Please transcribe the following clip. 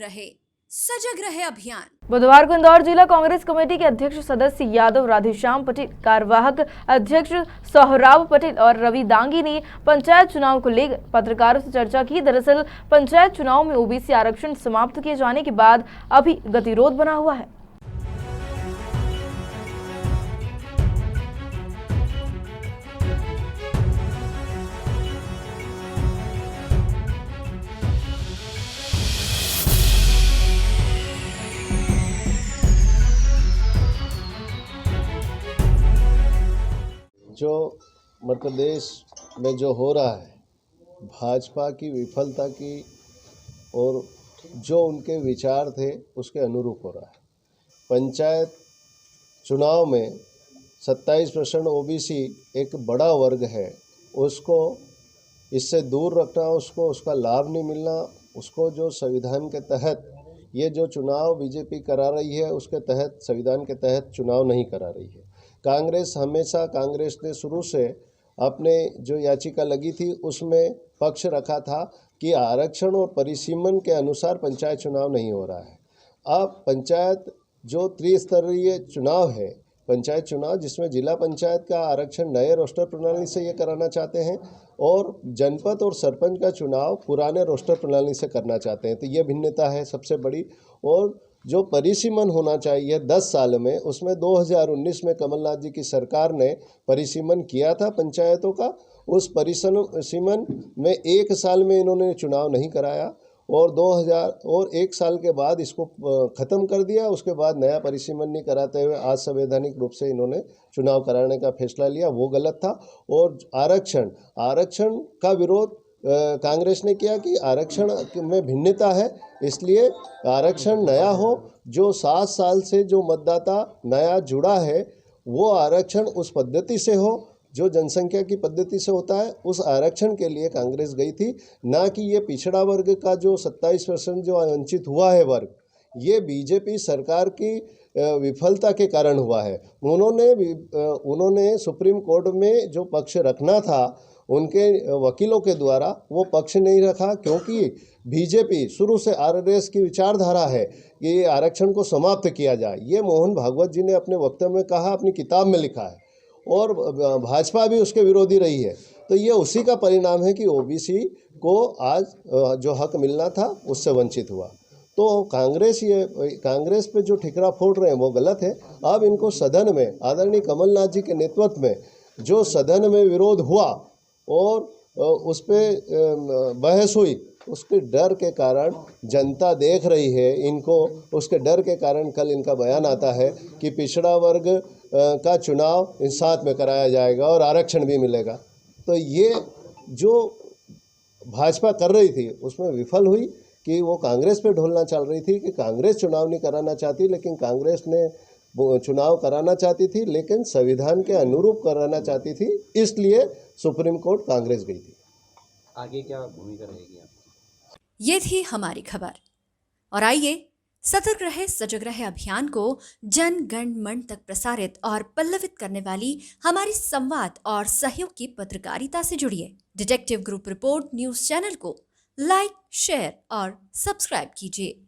रहे सजग रहे अभियान। बुधवार को इंदौर जिला कांग्रेस कमेटी के अध्यक्ष सदस्य यादव राधेश्याम पटेल, कार्यवाहक अध्यक्ष सोहराब पटेल और रवि दांगी ने पंचायत चुनाव को लेकर पत्रकारों से चर्चा की। दरअसल पंचायत चुनाव में ओबीसी आरक्षण समाप्त किए जाने के बाद अभी गतिरोध बना हुआ है। जो मध्य प्रदेश में जो हो रहा है, भाजपा की विफलता की और जो उनके विचार थे उसके अनुरूप हो रहा है। पंचायत चुनाव में 27% ओबीसी एक बड़ा वर्ग है, उसको इससे दूर रखना, उसको उसका लाभ नहीं मिलना, उसको जो संविधान के तहत ये जो चुनाव बीजेपी करा रही है उसके तहत, संविधान के तहत चुनाव नहीं करा रही है। कांग्रेस ने शुरू से अपने जो याचिका लगी थी उसमें पक्ष रखा था कि आरक्षण और परिसीमन के अनुसार पंचायत चुनाव नहीं हो रहा है। अब पंचायत जो त्रिस्तरीय चुनाव है, पंचायत चुनाव जिसमें जिला पंचायत का आरक्षण नए रोस्टर प्रणाली से ये कराना चाहते हैं और जनपद और सरपंच का चुनाव पुराने रोस्टर प्रणाली से करना चाहते हैं। तो ये भिन्नता है सबसे बड़ी। और जो परिसीमन होना चाहिए 10 साल में, उसमें 2019 में कमलनाथ जी की सरकार ने परिसीमन किया था पंचायतों का। उस परिसीमन में 1 साल में इन्होंने चुनाव नहीं कराया और 1 साल के बाद इसको ख़त्म कर दिया। उसके बाद नया परिसीमन नहीं कराते हुए आज संवैधानिक रूप से इन्होंने चुनाव कराने का फैसला लिया, वो गलत था। और आरक्षण का विरोध कांग्रेस ने किया कि आरक्षण में भिन्नता है, इसलिए आरक्षण नया हो। जो 7 साल से जो मतदाता नया जुड़ा है वो आरक्षण उस पद्धति से हो जो जनसंख्या की पद्धति से होता है, उस आरक्षण के लिए कांग्रेस गई थी। ना कि ये पिछड़ा वर्ग का जो 27% जो वंचित हुआ है वर्ग, ये बीजेपी सरकार की विफलता के कारण हुआ है। उन्होंने सुप्रीम कोर्ट में जो पक्ष रखना था उनके वकीलों के द्वारा वो पक्ष नहीं रखा, क्योंकि बीजेपी शुरू से आरएसएस की विचारधारा है कि आरक्षण को समाप्त किया जाए। ये मोहन भागवत जी ने अपने वक्तव्य में कहा, अपनी किताब में लिखा है और भाजपा भी उसके विरोधी रही है। तो ये उसी का परिणाम है कि ओबीसी को आज जो हक मिलना था उससे वंचित हुआ। तो कांग्रेस पे जो ठिकरा फोड़ रहे हैं वो गलत है। अब इनको सदन में आदरणीय कमलनाथ जी के नेतृत्व में जो सदन में विरोध हुआ और उस पर बहस हुई, उसके डर के कारण जनता देख रही है इनको, उसके डर के कारण कल इनका बयान आता है कि पिछड़ा वर्ग का चुनाव इन साथ में कराया जाएगा और आरक्षण भी मिलेगा। तो ये जो भाजपा कर रही थी उसमें विफल हुई कि वो कांग्रेस पे ढोलना चल रही थी कि कांग्रेस चुनाव नहीं कराना चाहती, लेकिन कांग्रेस ने चुनाव कराना चाहती थी लेकिन संविधान के अनुरूप कराना चाहती थी, इसलिए सुप्रीम कोर्ट कांग्रेस गई थी। आगे क्या भूमिका रहेगी आपकी? ये थी हमारी खबर और आइए सतर्क रहे सजग रहे अभियान को जन गण मन तक प्रसारित और पल्लवित करने वाली हमारी संवाद और सहयोग की पत्रकारिता से जुड़िए। Detective group report news channel को लाइक, शेयर और सब्सक्राइब कीजिए।